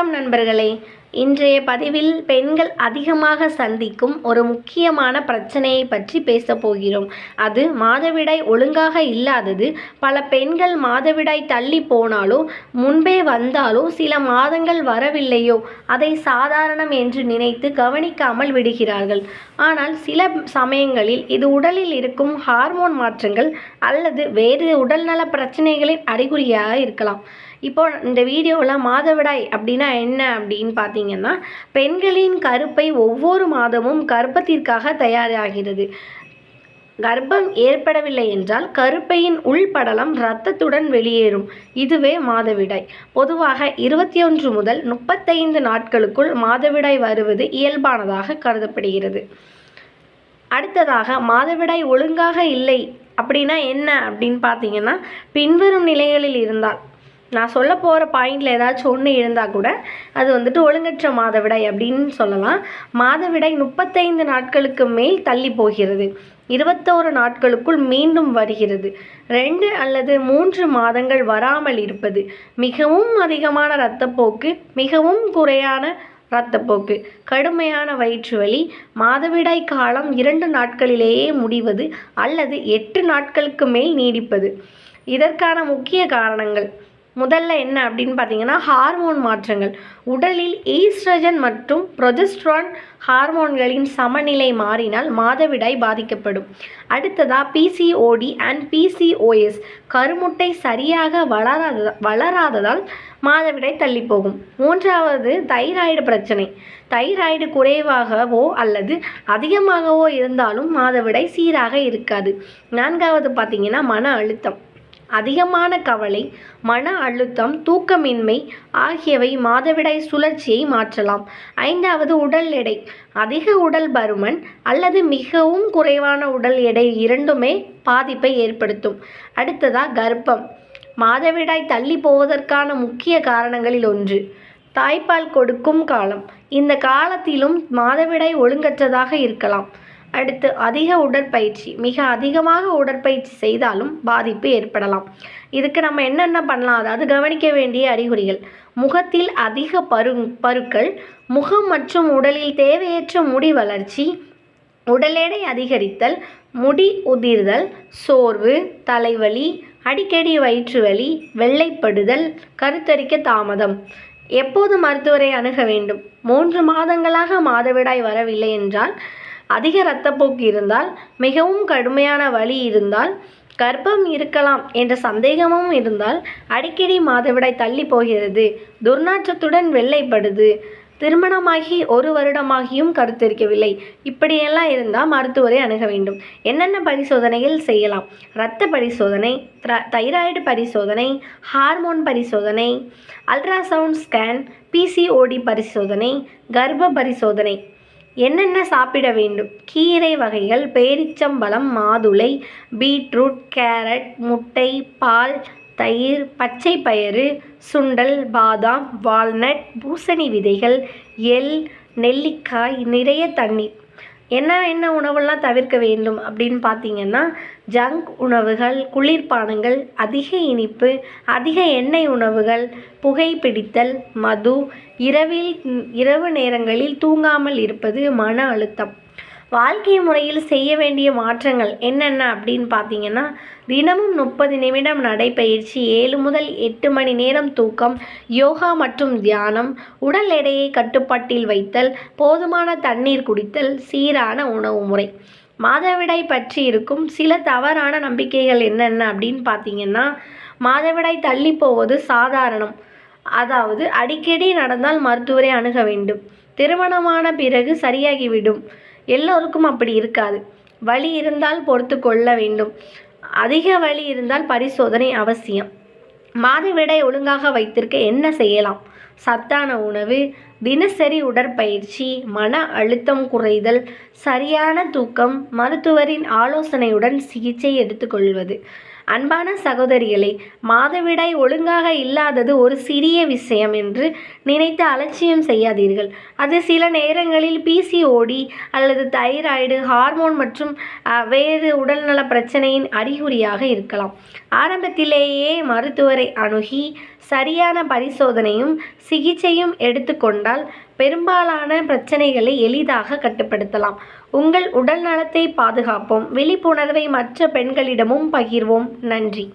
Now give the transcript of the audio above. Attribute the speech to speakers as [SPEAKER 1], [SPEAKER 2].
[SPEAKER 1] வணக்கம் நண்பர்களே. இன்றைய பதிவில் பெண்கள் அதிகமாக சந்திக்கும் ஒரு முக்கியமான பிரச்சனையை பற்றி பேசப் போகிறோம். அது மாதவிடாய் ஒழுங்காக இல்லாதது. பல பெண்கள் மாதவிடாய் தள்ளி போனாலோ முன்பே வந்தாலோ சில மாதங்கள் வரவில்லையோ அதை சாதாரணம் என்று நினைத்து கவனிக்காமல் விடுகிறார்கள். ஆனால் சில சமயங்களில் இது உடலில் இருக்கும் ஹார்மோன் மாற்றங்கள் அல்லது வேறு உடல்நல பிரச்சனைகளின் அறிகுறியாக இருக்கலாம். இப்போ இந்த வீடியோவில் மாதவிடாய் அப்படின்னா என்ன அப்படின்னு பார்த்தீங்கன்னா, பெண்களின் கருப்பை ஒவ்வொரு மாதமும் கர்ப்பத்திற்காக தயாராகிறது. கர்ப்பம் ஏற்படவில்லை என்றால் கருப்பையின் உள்படலம் இரத்தத்துடன் வெளியேறும். இதுவே மாதவிடாய். பொதுவாக 21 முதல் 35 நாட்களுக்குள் மாதவிடாய் வருவது இயல்பானதாக கருதப்படுகிறது. அடுத்ததாக மாதவிடாய் ஒழுங்காக இல்லை அப்படின்னா என்ன அப்படின்னு பார்த்தீங்கன்னா, பின்வரும் நிலைகளில் இருந்தால், நான் சொல்ல போகிற பாயிண்டில் ஏதாச்சும் ஒன்று இருந்தால் கூட அது ஒழுங்கற்ற மாதவிடாய் அப்படின்னு சொல்லலாம். மாதவிடாய் 35 நாட்களுக்கு மேல் தள்ளி போகிறது. 21 நாட்களுக்குள் மீண்டும் வருகிறது. 2 அல்லது 3 மாதங்கள் வராமல் இருப்பது. மிகவும் அதிகமான இரத்தப்போக்கு, மிகவும் குறையான இரத்தப்போக்கு, கடுமையான வயிற்றுவலி, மாதவிடாய் காலம் 2 நாட்களிலேயே முடிவது அல்லது 8 நாட்களுக்கு மேல் நீடிப்பது. இதற்கான முக்கிய காரணங்கள் முதல்ல என்ன அப்படின்னு பார்த்தீங்கன்னா, ஹார்மோன் மாற்றங்கள். உடலில் ஈஸ்ட்ரஜன் மற்றும் ப்ரொஜெஸ்ட்ரான் ஹார்மோன்களின் சமநிலை மாறினால் மாதவிடாய் பாதிக்கப்படும். அடுத்ததாக பிசிஓடி அண்ட் பிசிஓஎஸ், கருமுட்டை சரியாக வளராததால் மாதவிடாய் தள்ளி போகும். மூன்றாவது தைராய்டு பிரச்சனை. தைராய்டு குறைவாகவோ அல்லது அதிகமாகவோ இருந்தாலும் மாதவிடாய் சீராக இருக்காது. நான்காவது பார்த்தீங்கன்னா மன அழுத்தம். அதிகமான கவலை, மன அழுத்தம், தூக்கமின்மை ஆகியவை மாதவிடாய் சுழற்சியை மாற்றலாம். ஐந்தாவது உடல் எடை. அதிக உடல் பருமன் அல்லது மிகவும் குறைவான உடல் எடை இரண்டுமே பாதிப்பை ஏற்படுத்தும். அடுத்ததாக கர்ப்பம். மாதவிடாய் தள்ளி போவதற்கான முக்கிய காரணங்களில் ஒன்று தாய்ப்பால் கொடுக்கும் காலம். இந்த காலத்திலும் மாதவிடாய் ஒழுங்கற்றதாக இருக்கலாம். அடுத்து அதிக உடற்பயிற்சி. மிக அதிகமாக உடற்பயிற்சி செய்தாலும் பாதிப்பு ஏற்படலாம். இதுக்கு நம்ம என்னென்ன பண்ணலாம், அதாவது கவனிக்க வேண்டிய அறிகுறிகள். முகத்தில் அதிக பருக்கள், முகம் மற்றும் உடலில் தேவையற்ற முடி வளர்ச்சி, உடல் எடை அதிகரித்தல், முடி உதிர்தல், சோர்வு, தலைவலி, அடிக்கடி வயிற்றுவலி, வெள்ளைப்படுதல், கருத்தரிக்க தாமதம். எப்போது மருத்துவரை அணுக வேண்டும்? 3 மாதங்களாக மாதவிடாய் வரவில்லை என்றால், அதிக இரத்தப்போக்கு இருந்தால், மிகவும் கடுமையான வலி இருந்தால், கர்ப்பம் இருக்கலாம் என்ற சந்தேகமும் இருந்தால், அடிக்கடி மாதவிடாய் தள்ளி போகிறது, துர்நாற்றத்துடன் வெள்ளைப்படுது, திருமணமாகி 1 வருடமாகியும் கருத்தரிக்கவில்லை, இப்படியெல்லாம் இருந்தால் மருத்துவரை அணுக வேண்டும். என்னென்ன பரிசோதனைகள் செய்யலாம்? இரத்த பரிசோதனை, தைராய்டு பரிசோதனை, ஹார்மோன் பரிசோதனை, அல்ட்ராசவுண்ட் ஸ்கேன், பிசிஓடி பரிசோதனை, கர்ப்ப பரிசோதனை. என்னென்ன சாப்பிட வேண்டும்? கீரை வகைகள், பேரிச்சம்பழம், மாதுளை, பீட்ரூட், கேரட், முட்டை, பால், தயிர், பச்சை பயிறு, சுண்டல், பாதாம், வால்நட், பூசணி விதைகள், எள், நெல்லிக்காய், நிறைய தண்ணீர். என்ன உணவெல்லாம் தவிர்க்க வேண்டும் அப்படின்னு பார்த்தீங்கன்னா, ஜங்க் உணவுகள், குளிர்பானங்கள், அதிக இனிப்பு, அதிக எண்ணெய் உணவுகள், புகைப்பிடித்தல், மது, இரவு நேரங்களில் தூங்காமல் இருப்பது, மன அழுத்தம். வாழ்க்கை முறையில் செய்ய வேண்டிய மாற்றங்கள் என்னென்ன அப்படின்னு பார்த்தீங்கன்னா, தினமும் 30 நிமிடம் நடைப்பயிற்சி, 7 முதல் 8 மணி நேரம் தூக்கம், யோகா மற்றும் தியானம், உடல் எடையை கட்டுப்பாட்டில் வைத்தல், போதுமான தண்ணீர் குடித்தல், சீரான உணவு முறை. மாதவிடாய் பற்றி இருக்கும் சில தவறான நம்பிக்கைகள் என்னென்ன அப்படின்னு பார்த்தீங்கன்னா, மாதவிடாய் தள்ளி போவது சாதாரணம், அதாவது அடிக்கடி நடந்தால் மருத்துவரை அணுக வேண்டும், திருமணமான பிறகு சரியாகிவிடும். எல்லோருக்கும் அப்படி இருக்காது. வலி இருந்தால் பொறுத்து கொள்ள வேண்டும். அதிக வலி இருந்தால் பரிசோதனை அவசியம். மாதவிடாய் ஒழுங்காக வைத்திருக்க என்ன செய்யலாம்? சத்தான உணவு, தினசரி உடற்பயிற்சி, மன அழுத்தம் குறைதல், சரியான தூக்கம், மருத்துவரின் ஆலோசனையுடன் சிகிச்சை எடுத்துக்கொள்வது. அன்பான சகோதரிகளே, மாதவிடாய் ஒழுங்காக இல்லாதது ஒரு சிறிய விஷயம் என்று நினைத்து அலட்சியம் செய்யாதீர்கள். அது சில நேரங்களில் பிசிஓடி அல்லது தைராய்டு, ஹார்மோன் மற்றும் வேறு உடல்நல பிரச்சனையின் அறிகுறியாக இருக்கலாம். ஆரம்பத்திலேயே மருத்துவரை அணுகி சரியான பரிசோதனையும் சிகிச்சையும் எடுத்துக்கொண்டால் பெரும்பாலான பிரச்சனைகளை எளிதாக கட்டுப்படுத்தலாம். உங்கள் உடல் நலத்தை பாதுகாப்போம். விழிப்புணர்வை மற்ற பெண்களிடமும் பகிர்வோம். நன்றி.